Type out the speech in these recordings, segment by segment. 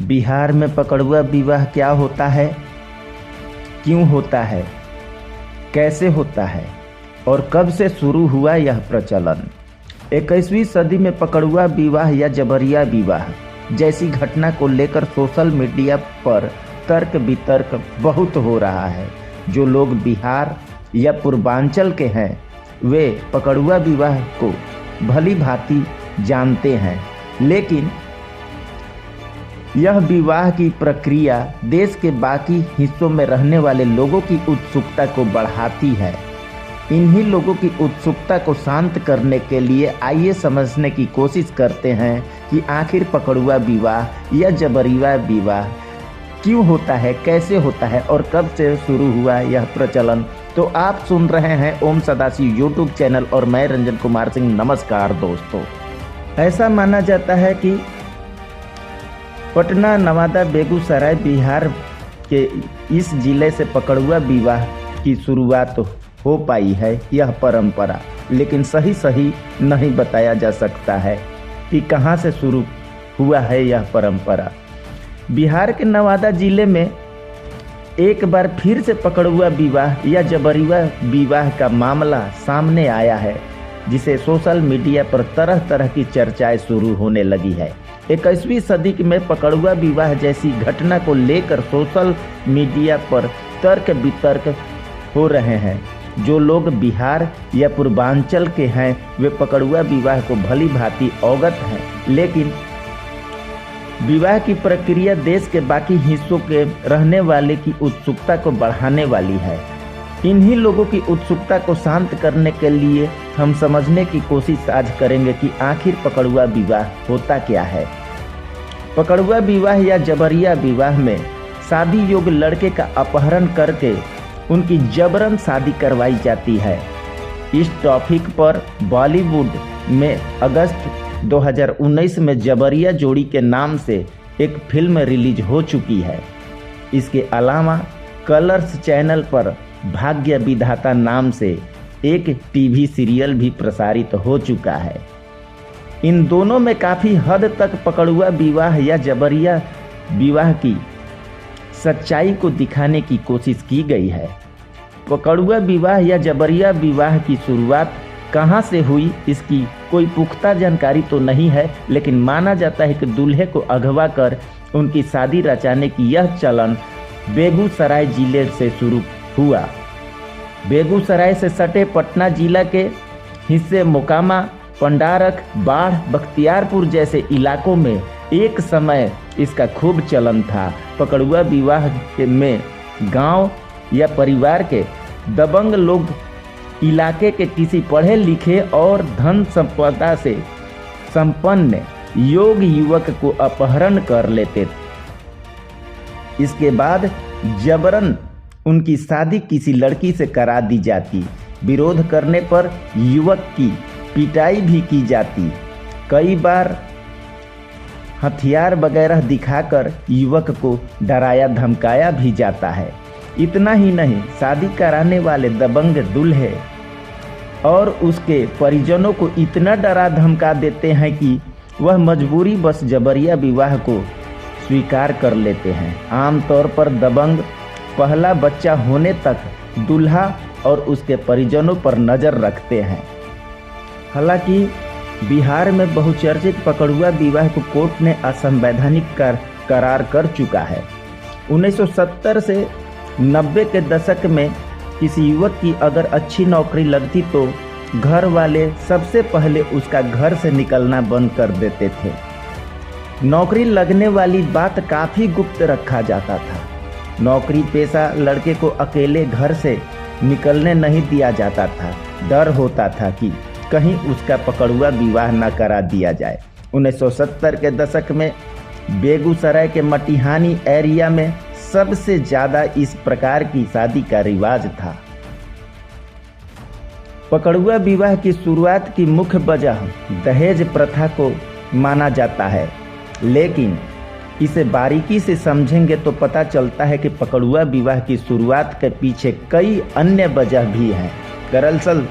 बिहार में पकड़ुआ विवाह क्या होता है, क्यों होता है, कैसे होता है और कब से शुरू हुआ यह प्रचलन। 21वीं सदी में पकड़ुआ विवाह या जबरिया विवाह जैसी घटना को लेकर सोशल मीडिया पर तर्क वितर्क बहुत हो रहा है। जो लोग बिहार या पूर्वांचल के हैं वे पकड़ुआ विवाह को भली भांति जानते हैं, लेकिन यह विवाह की प्रक्रिया देश के बाकी हिस्सों में रहने वाले लोगों की उत्सुकता को बढ़ाती है। इन्हीं लोगों की उत्सुकता को शांत करने के लिए आइए समझने की कोशिश करते हैं कि आखिर पकड़ुआ विवाह या जबरिया विवाह क्यों होता है, कैसे होता है और कब से शुरू हुआ यह प्रचलन। तो आप सुन रहे हैं ओम सदाशिव यूट्यूब चैनल और मैं रंजन कुमार सिंह। नमस्कार दोस्तों। ऐसा माना जाता है कि पटना, नवादा, बेगूसराय, बिहार के इस जिले से पकड़ुआ विवाह की शुरुआत हो पाई है यह परंपरा, लेकिन सही नहीं बताया जा सकता है कि कहां से शुरू हुआ है यह परंपरा। बिहार के नवादा जिले में एक बार फिर से पकड़ुआ विवाह या जबरिया विवाह का मामला सामने आया है, जिसे सोशल मीडिया पर तरह तरह की चर्चाएं शुरू होने लगी है। 21वीं सदी में पकड़ुआ विवाह जैसी घटना को लेकर सोशल मीडिया पर तर्क वितर्क हो रहे हैं। जो लोग बिहार या पूर्वांचल के हैं वे पकड़ुआ विवाह को भली भांति अवगत हैं, लेकिन विवाह की प्रक्रिया देश के बाकी हिस्सों के रहने वाले की उत्सुकता को बढ़ाने वाली है। इन्हीं लोगों की उत्सुकता को शांत करने के लिए हम समझने की कोशिश आज करेंगे कि आखिर पकड़ुआ विवाह होता क्या है। पकड़ुआ विवाह या जबरिया विवाह में शादी योग्य लड़के का अपहरण करके उनकी जबरन शादी करवाई जाती है। इस टॉपिक पर बॉलीवुड में अगस्त 2019 में जबरिया जोड़ी के नाम से एक फिल्म रिलीज हो चुकी है। इसके अलावा कलर्स चैनल पर भाग्य विधाता नाम से एक टीवी सीरियल भी प्रसारित हो चुका है। इन दोनों में काफ़ी हद तक पकड़ुआ विवाह या जबरिया विवाह की सच्चाई को दिखाने की कोशिश की गई है। पकड़ुआ विवाह या जबरिया विवाह की शुरुआत कहां से हुई इसकी कोई पुख्ता जानकारी तो नहीं है, लेकिन माना जाता है कि दूल्हे को अगवा कर उनकी शादी रचाने की यह चलन बेगूसराय जिले से शुरू हुआ। बेगूसराय से सटे पटना जिला के हिस्से मोकामा, पंडारक, बाढ़, बख्तियारपुर जैसे इलाकों में एक समय इसका खूब चलन था। पकड़ुआ विवाह में गांव या परिवार के दबंग लोग इलाके के किसी पढ़े लिखे और धन संपदा से संपन्न योग्य युवक को अपहरण कर लेते थे। इसके बाद जबरन उनकी शादी किसी लड़की से करा दी जाती। विरोध करने पर युवक की पिटाई भी की जाती। कई बार हथियार वगैरह दिखाकर युवक को डराया धमकाया भी जाता है। इतना ही नहीं, शादी कराने वाले दबंग दूल्हे और उसके परिजनों को इतना डरा धमका देते हैं कि वह मजबूरी बस जबरिया विवाह को स्वीकार कर लेते हैं। आमतौर पर दबंग पहला बच्चा होने तक दूल्हा और उसके परिजनों पर नज़र रखते हैं। हालांकि बिहार में बहुचर्चित पकड़ुआ विवाह को कोर्ट ने असंवैधानिक करार कर चुका है। 1970 से 90 के दशक में किसी युवक की अगर अच्छी नौकरी लगती तो घर वाले सबसे पहले उसका घर से निकलना बंद कर देते थे। नौकरी लगने वाली बात काफ़ी गुप्त रखा जाता था। नौकरी पेशा लड़के को अकेले घर से निकलने नहीं दिया जाता था। डर होता था कि कहीं उसका पकड़ुआ विवाह न करा दिया जाए। 1970 के दशक में बेगूसराय के मटिहानी एरिया में सबसे ज़्यादा इस प्रकार की शादी का रिवाज था। पकड़ुआ विवाह की शुरुआत की मुख्य वजह दहेज प्रथा को माना जाता है, लेकिन इसे बारीकी से समझेंगे तो पता चलता है कि पकड़ुआ विवाह की शुरुआत के पीछे कई अन्य वजह भी हैं। दरअसल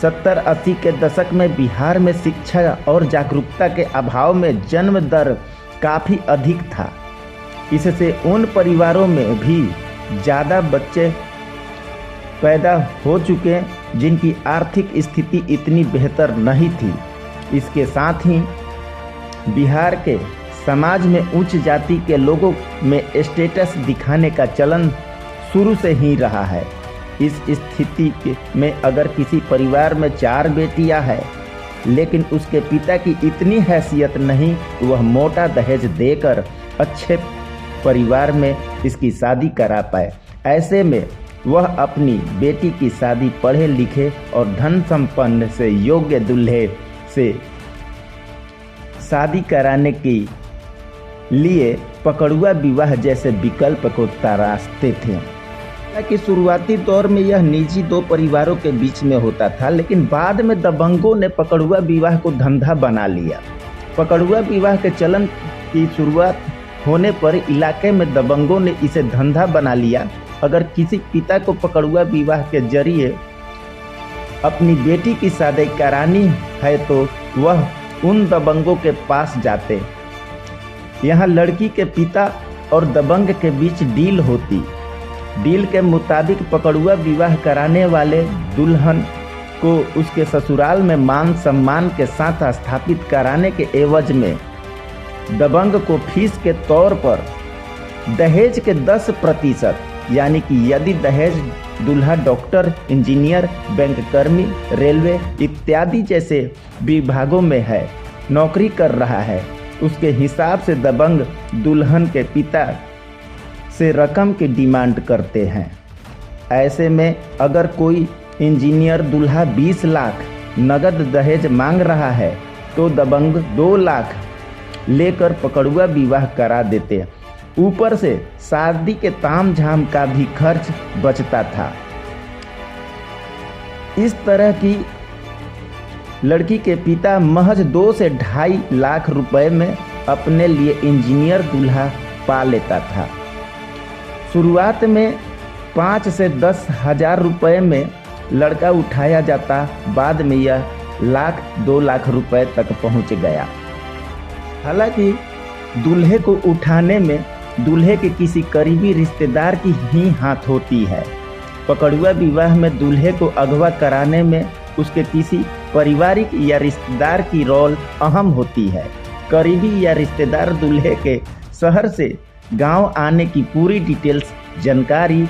70-80 के दशक में बिहार में शिक्षा और जागरूकता के अभाव में जन्म दर काफ़ी अधिक था। इससे उन परिवारों में भी ज़्यादा बच्चे पैदा हो चुके जिनकी आर्थिक स्थिति इतनी बेहतर नहीं थी। इसके साथ ही बिहार के समाज में उच्च जाति के लोगों में स्टेटस दिखाने का चलन शुरू से ही रहा है। इस स्थिति में अगर किसी परिवार में 4 बेटियां हैं लेकिन उसके पिता की इतनी हैसियत नहीं, वह मोटा दहेज देकर अच्छे परिवार में इसकी शादी करा पाए। ऐसे में वह अपनी बेटी की शादी पढ़े लिखे और धन संपन्न से योग्य दूल्हे से शादी कराने के लिए पकड़ुआ विवाह जैसे विकल्प को तराशते थे। कि शुरुआती दौर में यह निजी 2 परिवारों के बीच में होता था, लेकिन बाद में दबंगों ने पकड़ुआ विवाह को धंधा बना लिया। पकड़ुआ विवाह के चलन की शुरुआत होने पर इलाके में दबंगों ने इसे धंधा बना लिया। अगर किसी पिता को पकड़ुआ विवाह के जरिए अपनी बेटी की शादी करानी है तो वह उन दबंगों के पास जाते। यहाँ लड़की के पिता और दबंग के बीच डील होती। डील के मुताबिक पकड़ुआ विवाह कराने वाले दुल्हन को उसके ससुराल में मान सम्मान के साथ स्थापित कराने के एवज में दबंग को फीस के तौर पर दहेज के 10%, यानी कि यदि दहेज दूल्हा डॉक्टर, इंजीनियर, बैंककर्मी, रेलवे इत्यादि जैसे विभागों में है, नौकरी कर रहा है, उसके हिसाब से दबंग दुल्हन के पिता से रकम की डिमांड करते हैं। ऐसे में अगर कोई इंजीनियर दूल्हा 20 लाख नगद दहेज मांग रहा है तो दबंग 2 लाख लेकर पकड़ुआ विवाह करा देते। ऊपर से शादी के तामझाम का भी खर्च बचता था। इस तरह की लड़की के पिता महज 2 से 2.5 लाख रुपए में अपने लिए इंजीनियर दूल्हा पा लेता था। शुरुआत में 5 से 10 हजार रुपए में लड़का उठाया जाता, बाद में यह 1-2 लाख रुपए तक पहुंच गया। हालांकि दूल्हे को उठाने में दूल्हे के किसी करीबी रिश्तेदार की ही हाथ होती है। पकड़ुआ विवाह में दूल्हे को अगवा कराने में उसके किसी पारिवारिक या रिश्तेदार की रोल अहम होती है। करीबी या रिश्तेदार दूल्हे के शहर से गांव आने की पूरी डिटेल्स जानकारी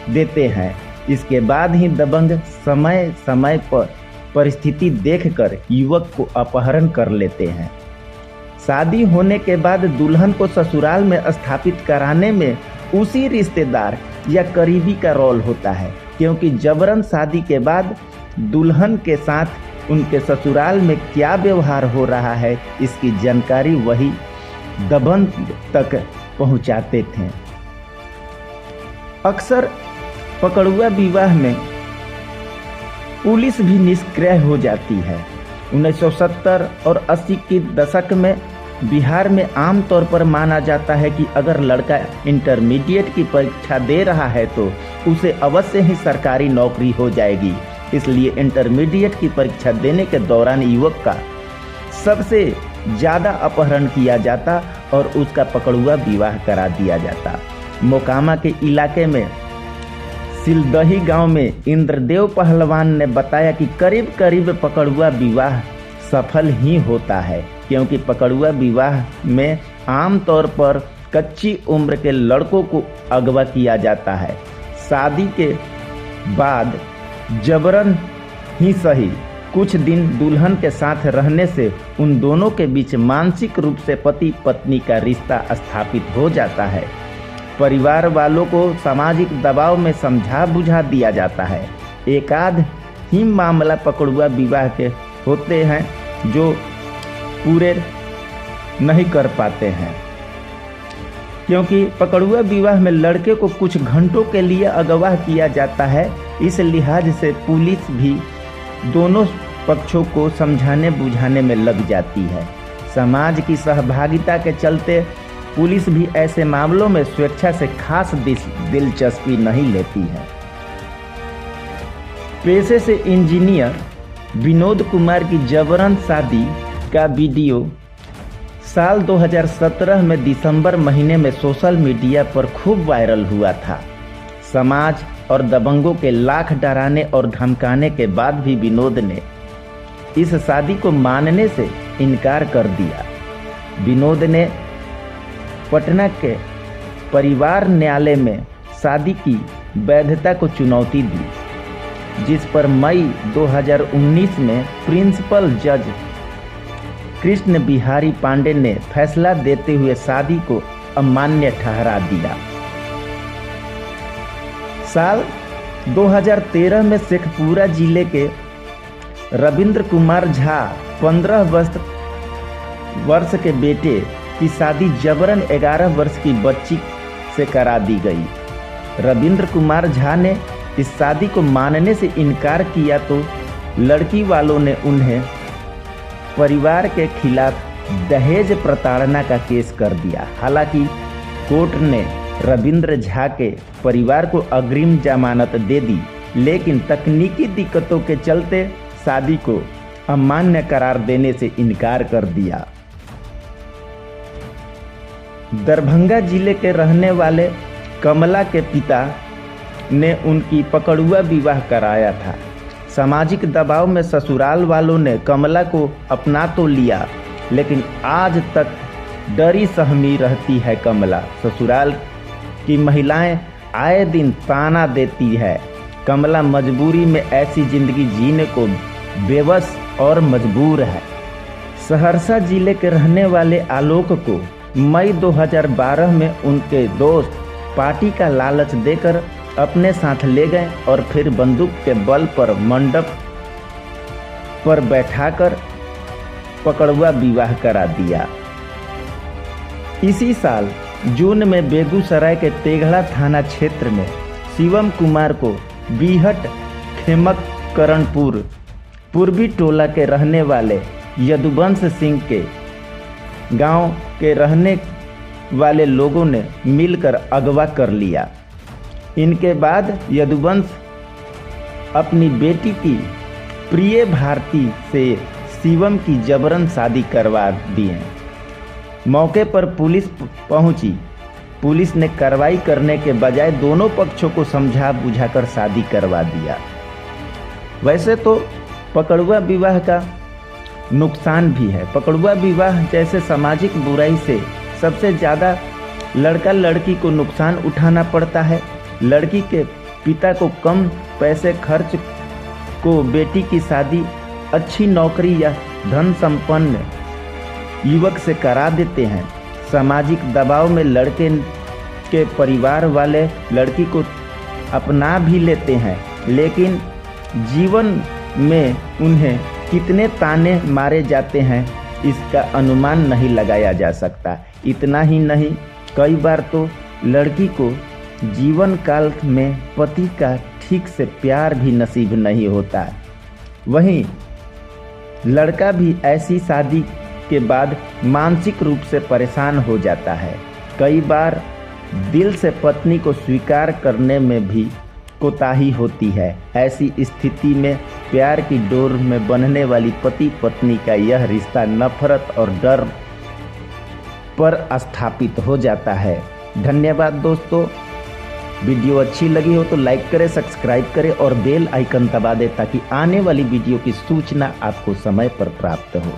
देते हैं। इसके बाद ही दबंग समय समय पर परिस्थिति देखकर युवक को अपहरण कर लेते हैं। शादी होने के बाद दुल्हन को ससुराल में स्थापित कराने में उसी रिश्तेदार या करीबी का रोल होता है, क्योंकि जबरन शादी के बाद दुल्हन के साथ उनके ससुराल में क्या व्यवहार हो रहा है इसकी जानकारी वही दबंग तक पहुंचाते थे। अक्सर पकड़ुआ विवाह में पुलिस भी निष्क्रिय हो जाती है। 1970 और 80 के दशक में बिहार में आमतौर पर माना जाता है कि अगर लड़का इंटरमीडिएट की परीक्षा दे रहा है तो उसे अवश्य ही सरकारी नौकरी हो जाएगी। इसलिए इंटरमीडिएट की परीक्षा देने के दौरान युवक का सबसे ज़्यादा अपहरण किया जाता और उसका पकड़ुआ विवाह करा दिया जाता। मोकामा के इलाके में सिलदही गांव में इंद्रदेव पहलवान ने बताया कि करीब करीब पकड़ुआ विवाह सफल ही होता है, क्योंकि पकड़ुआ विवाह में आमतौर पर कच्ची उम्र के लड़कों को अगवा किया जाता है। शादी के बाद जबरन ही सही कुछ दिन दुल्हन के साथ रहने से उन दोनों के बीच मानसिक रूप से पति पत्नी का रिश्ता स्थापित हो जाता है। परिवार वालों को सामाजिक दबाव में समझा बुझा दिया जाता है। एकाध ही मामला पकड़ुआ विवाह के होते हैं जो पूरे नहीं कर पाते हैं, क्योंकि पकड़ुआ विवाह में लड़के को कुछ घंटों के लिए अगवा किया जाता है। इस लिहाज से पुलिस भी दोनों पक्षों को समझाने बुझाने में लग जाती है। समाज की सहभागिता के चलते पुलिस भी ऐसे मामलों में स्वेच्छा से खास दिलचस्पी नहीं लेती है। पेशे से इंजीनियर विनोद कुमार की जबरन शादी का वीडियो साल 2017 में दिसंबर महीने में सोशल मीडिया पर खूब वायरल हुआ था। समाज और दबंगों के लाख डराने और धमकाने के बाद भी विनोद ने इस शादी को मानने से इनकार कर दिया। विनोद ने पटना के परिवार न्यायालय में शादी की वैधता को चुनौती दी, जिस पर मई 2019 में प्रिंसिपल जज कृष्ण बिहारी पांडे ने फैसला देते हुए शादी को अमान्य ठहरा दिया। साल 2013 में शेखपुरा जिले के रविंद्र कुमार झा 15 वर्ष के बेटे की शादी जबरन 11 वर्ष की बच्ची से करा दी गई। रविंद्र कुमार झा ने इस शादी को मानने से इनकार किया तो लड़की वालों ने उन्हें परिवार के खिलाफ दहेज प्रताड़ना का केस कर दिया। हालांकि कोर्ट ने रविंद्र झा के परिवार को अग्रिम जमानत दे दी, लेकिन तकनीकी दिक्कतों के चलते शादी को अमान्य करार देने से इनकार कर दिया। दरभंगा जिले के रहने वाले कमला के पिता ने उनकी पकड़ुआ विवाह कराया था। सामाजिक दबाव में ससुराल वालों ने कमला को अपना तो लिया, लेकिन आज तक डरी सहमी रहती है कमला। ससुराल की महिलाएं आए दिन ताना देती है। कमला मजबूरी में ऐसी जिंदगी जीने को बेबस और मजबूर है। सहरसा जिले के रहने वाले आलोक को मई 2012 में उनके दोस्त पार्टी का लालच देकर अपने साथ ले गए और फिर बंदूक के बल पर मंडप पर बैठाकर पकड़ुआ विवाह करा दिया। इसी साल जून में बेगूसराय के तेघड़ा थाना क्षेत्र में शिवम कुमार को बीहट खेमक करणपुर पूर्वी टोला के रहने वाले यदुवंश सिंह के गांव के रहने वाले लोगों ने मिलकर अगवा कर लिया। इनके बाद यदुवंश अपनी बेटी की प्रिय भारती से शिवम की जबरन शादी करवा दिए। मौके पर पुलिस पहुंची। पुलिस ने कार्रवाई करने के बजाय दोनों पक्षों को समझा बुझाकर शादी करवा दिया। वैसे तो पकड़ुआ विवाह का नुकसान भी है। पकड़ुआ विवाह जैसे सामाजिक बुराई से सबसे ज़्यादा लड़का लड़की को नुकसान उठाना पड़ता है। लड़की के पिता को कम पैसे खर्च को बेटी की शादी अच्छी नौकरी या धन संपन्न युवक से करा देते हैं। सामाजिक दबाव में लड़के के परिवार वाले लड़की को अपना भी लेते हैं, लेकिन जीवन में उन्हें कितने ताने मारे जाते हैं इसका अनुमान नहीं लगाया जा सकता। इतना ही नहीं, कई बार तो लड़की को जीवन काल में पति का ठीक से प्यार भी नसीब नहीं होता। वहीं लड़का भी ऐसी शादी के बाद मानसिक रूप से परेशान हो जाता है। कई बार दिल से पत्नी को स्वीकार करने में भी कोताही होती है। ऐसी स्थिति में प्यार की डोर में बंधने वाली पति पत्नी का यह रिश्ता नफरत और डर पर स्थापित हो जाता है। धन्यवाद दोस्तों। वीडियो अच्छी लगी हो तो लाइक करें, सब्सक्राइब करें और बेल आइकन दबा दें ताकि आने वाली वीडियो की सूचना आपको समय पर प्राप्त हो।